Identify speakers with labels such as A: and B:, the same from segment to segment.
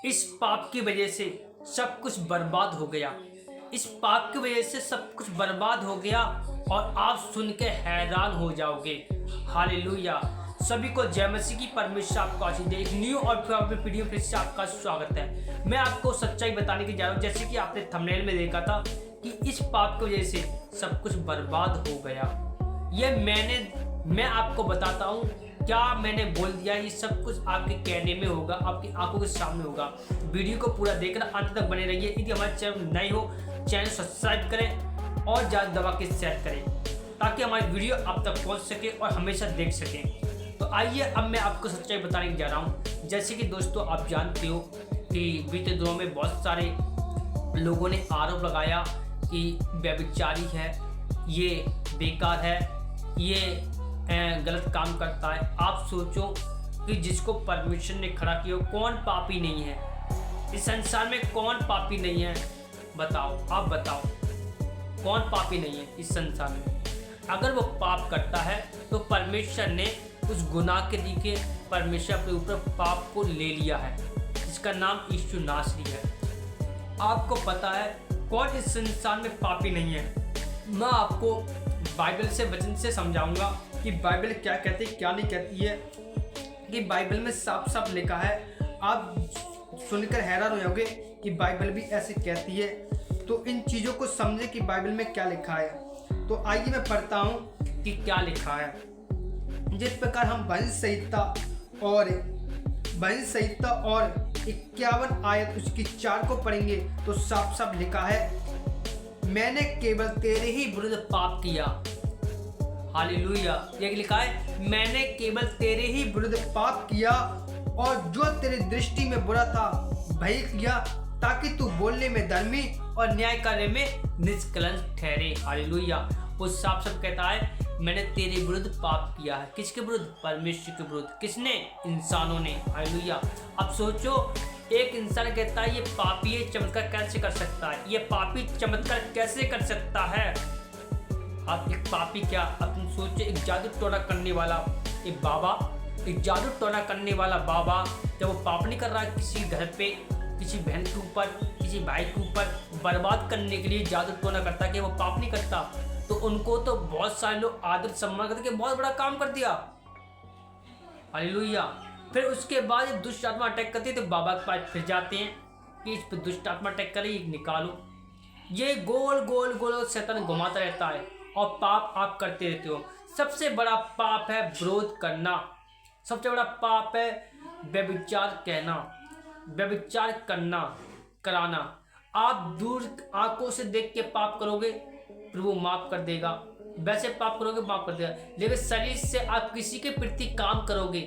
A: इस पाप की वजह से सब कुछ बर्बाद हो गया। इस पाप की वजह से सब कुछ बर्बाद हो गया और आप सुन के हैरान हो जाओगे। हालेलुया। सभी को जय मसीह की। परमेश्वर आपको आशीष दे। एक न्यू और वीडियो फिर से आपका स्वागत है। मैं आपको सच्चाई बताने की जा रहा हूँ। जैसे कि आपने थंबनेल में देखा था कि इस पाप की वजह से सब कुछ बर्बाद हो गया। ये मैं आपको बताता हूँ, क्या मैंने बोल दिया ये सब कुछ आपके कहने में होगा, आपकी आंखों के सामने होगा। वीडियो को पूरा देखना, अंत तक बने रहिए। यदि हमारे चैनल नए हो, चैनल सब्सक्राइब करें और ज़्यादा दबा के शेयर करें ताकि हमारी वीडियो आप तक पहुंच सके और हमेशा देख सकें। तो आइए अब मैं आपको सच्चाई बताने जा रहा हूं। जैसे कि दोस्तों आप जानते हो कि बीते दिनों में बहुत सारे लोगों ने आरोप लगाया कि व्यभिचारी है, ये बेकार है, ये गलत काम करता है। आप सोचो कि जिसको परमेश्वर ने खड़ा किया कौन पापी नहीं है? इस संसार में कौन पापी नहीं है? बताओ, आप बताओ, कौन पापी नहीं है इस संसार में? अगर वो पाप करता है तो परमेश्वर ने उस गुनाह के लिए परमेश्वर अपने ऊपर पाप को ले लिया है, जिसका नाम यीशु नासरी है। आपको पता है कौन इस संसार में पापी नहीं है? मैं आपको बाइबल से वचन से समझाऊंगा कि बाइबल क्या कहती है क्या नहीं कहती है। कि बाइबल में साफ साफ लिखा है, आप सुनकर हैरान हो जाओगे कि बाइबल भी ऐसे कहती है। तो इन चीज़ों को समझे कि बाइबल में क्या लिखा है। तो आइए मैं पढ़ता हूँ कि क्या लिखा है। जिस प्रकार हम भजन संहिता और 51 आयत उसकी 4 को पढ़ेंगे तो साफ साफ लिखा है, मैंने केवल तेरे ही विरुद्ध पाप किया। हालेलुया। ये लिखा है, मैंने केवल तेरे ही विरुद्ध पाप किया और जो तेरी दृष्टि में बुरा था वही किया, ताकि तू बोलने में धर्मी और न्याय करने में निष्कलंक ठहरे। हालेलुया। वो साफ साफ कहता है, मैंने तेरे विरुद्ध पाप किया है। किसके विरुद्ध? परमेश्वर के विरुद्ध। किसने? इंसानों ने। हालेलुया। अब सोचो, एक इंसान कहता है ये पापी ये चमत्कार कैसे कर सकता है? ये पापी चमत्कार कैसे कर सकता है? आप एक पापी क्या, अपन सोचे एक जादू टोना करने वाला एक बाबा, एक जादू टोना करने वाला बाबा जब वो पाप नहीं कर रहा है किसी घर पे, किसी बहन के ऊपर, किसी भाई के ऊपर बर्बाद करने के लिए जादू टोना करता कि वो पाप नहीं करता, तो उनको तो बहुत सारे लोग आदर सम्मान करते कि बहुत बड़ा काम कर दिया। हालेलुया। फिर उसके बाद जब दुष्ट आत्मा अटैक करती है तो बाबा के पास फिर जाते हैं कि इस पर दुष्ट आत्मा अटैक करे, निकालो। ये गोल गोल गोल शैतान घुमाता रहता है और पाप आप करते रहते हो। सबसे बड़ा पाप है विरोध करना। सबसे बड़ा पाप है व्यभिचार कहना, व्यभिचार करना, कराना। आप दूर आंखों से देख के पाप करोगे, प्रभु माफ कर देगा। वैसे पाप करोगे, माफ कर देगा। लेकिन शरीर से आप किसी के प्रति काम करोगे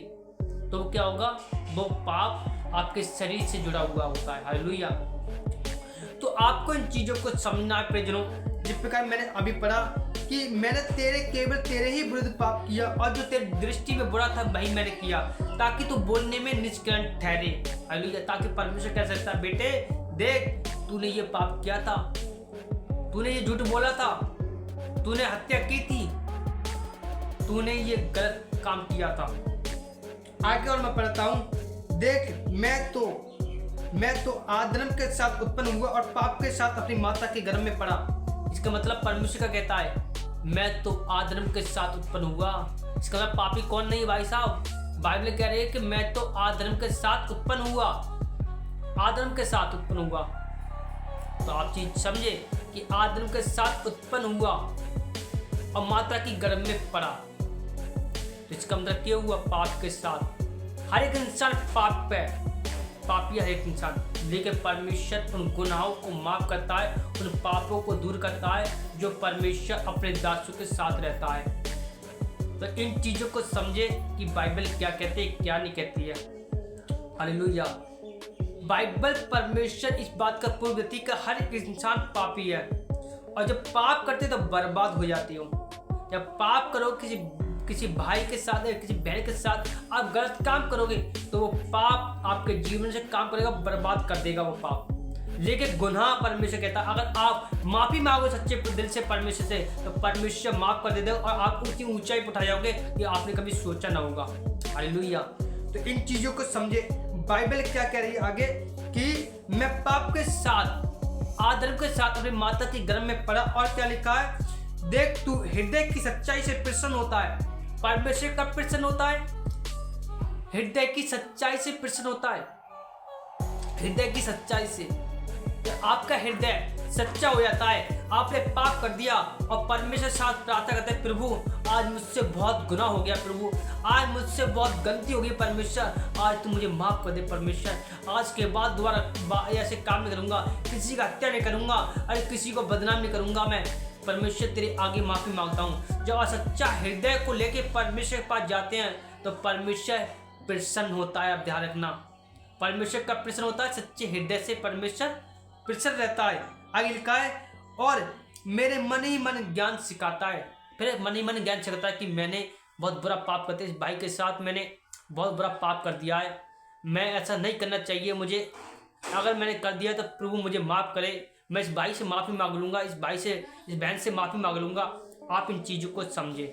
A: तो क्या होगा? वो पाप आपके शरीर से जुड़ा हुआ होता है। हालेलुया। तो आपको इन चीजों को समझना है प्रियजनों। जिस प्रकार मैंने अभी पढ़ा कि मैंने केवल तेरे ही विरुद्ध पाप किया और जो तेरी दृष्टि में बुरा था वही मैंने किया, ताकि तू बोलने में निष्कलंक ठहरे। हालेलुया। ताकि परमेश्वर कह सकता है, बेटे देख, तूने ये पाप किया था, तूने ये झूठ बोला था, तूने हत्या की थी, तूने ये गलत काम किया था। आगे और मैं पढ़ता हूँ, देख मैं तो आदम के साथ उत्पन्न हुआ और पाप के साथ अपनी माता के गर्भ में पड़ा। इसका मतलब परमेश्वर का कहता है, मैं तो आदम के साथ उत्पन्न हुआ। इसका मतलब पापी कौन नहीं भाई साहब? बाइबल कह रही है कि मैं तो आदम के साथ उत्पन्न हुआ, आदम के साथ उत्पन्न हुआ। तो आप चीज समझे कि आदम के साथ उत्पन्न हुआ और माता की गर्भ में पड़ा। तो इसका मतलब क्या हुआ? पाप के साथ। हर एक इंसान पाप पे पापी, हर एक इंसान। लेकिन परमेश्वर उन गुनाहों को माफ करता है, उन पापों को दूर करता है जो परमेश्वर अपने दासों के साथ रहता है। तो इन चीजों को समझे कि बाइबल क्या कहती है क्या नहीं कहती है। हालेलुया। बाइबल परमेश्वर इस बात का पूर्व देती है कि हर एक इंसान पापी है और जब पाप करते तो बर्बाद हो जाते हो। जब पाप करो किसी भाई के साथ या किसी बहन के साथ आप गलत काम करोगे तो वो पाप आपके जीवन से काम करेगा, बर्बाद कर देगा वो पाप। लेकिन गुनाह परमेश्वर कहता है, अगर आप माफी मांगो सच्चे दिल से परमेश्वर से तो परमेश्वर माफ कर देगा और आप उतनी ऊंचाई पर उठा जाओगे कि आपने कभी सोचा ना होगा। हालेलुया। तो इन चीजों को समझे। बाइबल क्या कह रही है आगे कि मैं पाप के साथ आदर के साथ अपनी माता की गर्भ में पड़ा, और क्या लिखा है, देख तू हृदय की सच्चाई से प्रसन्न होता है। परमेश्वर कब प्रसन्न होता है? हृदय की सच्चाई से प्रसन्न होता है। हृदय की सच्चाई से आपका हृदय सच्चा हो जाता है। आपने पाप कर दिया और परमेश्वर साथ प्रार्थना करते हैं, प्रभु आज मुझसे बहुत गुनाह हो गया, प्रभु आज मुझसे बहुत गलती हो गई, परमेश्वर आज तू मुझे माफ कर दे, परमेश्वर आज के बाद दोबारा ऐसे काम नहीं करूंगा, किसी का हत्या नहीं करूंगा, अरे किसी को बदनाम नहीं करूंगा, मैं परमेश्वर तेरे आगे माफी मांगता हूँ। जब आप सच्चा हृदय को लेके परमेश्वर के पास जाते हैं तो परमेश्वर प्रसन्न होता है। आप ध्यान रखना, परमेश्वर का प्रसन्न होता है, सच्चे हृदय से परमेश्वर प्रसन्न रहता है। आगे लिखा है, और मेरे मन ही मन ज्ञान सिखाता है। फिर मन ही मन ज्ञान सिखाता है कि मैंने बहुत बुरा पाप करते, इस भाई के साथ मैंने बहुत बुरा पाप कर दिया है, मैं ऐसा नहीं करना चाहिए मुझे, अगर मैंने कर दिया तो प्रभु मुझे माफ़ करे, मैं इस भाई से माफ़ी मांग लूँगा, इस भाई से, इस बहन से माफ़ी मांग लूँगा। आप इन चीज़ों को समझे।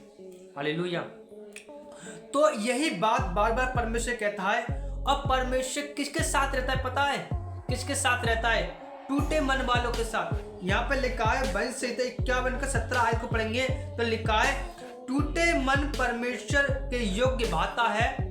A: हालेलुया। तो यही बात बार बार परमेश्वर कहता है। अब परमेश्वर किसके साथ रहता है पता है? किसके साथ रहता है? टूटे मन वालों के साथ। यहाँ पे लिखा है भजन संहिता 51 का 17 आयत को पढ़ेंगे तो लिखा है, टूटे मन परमेश्वर के योग्य भाता है,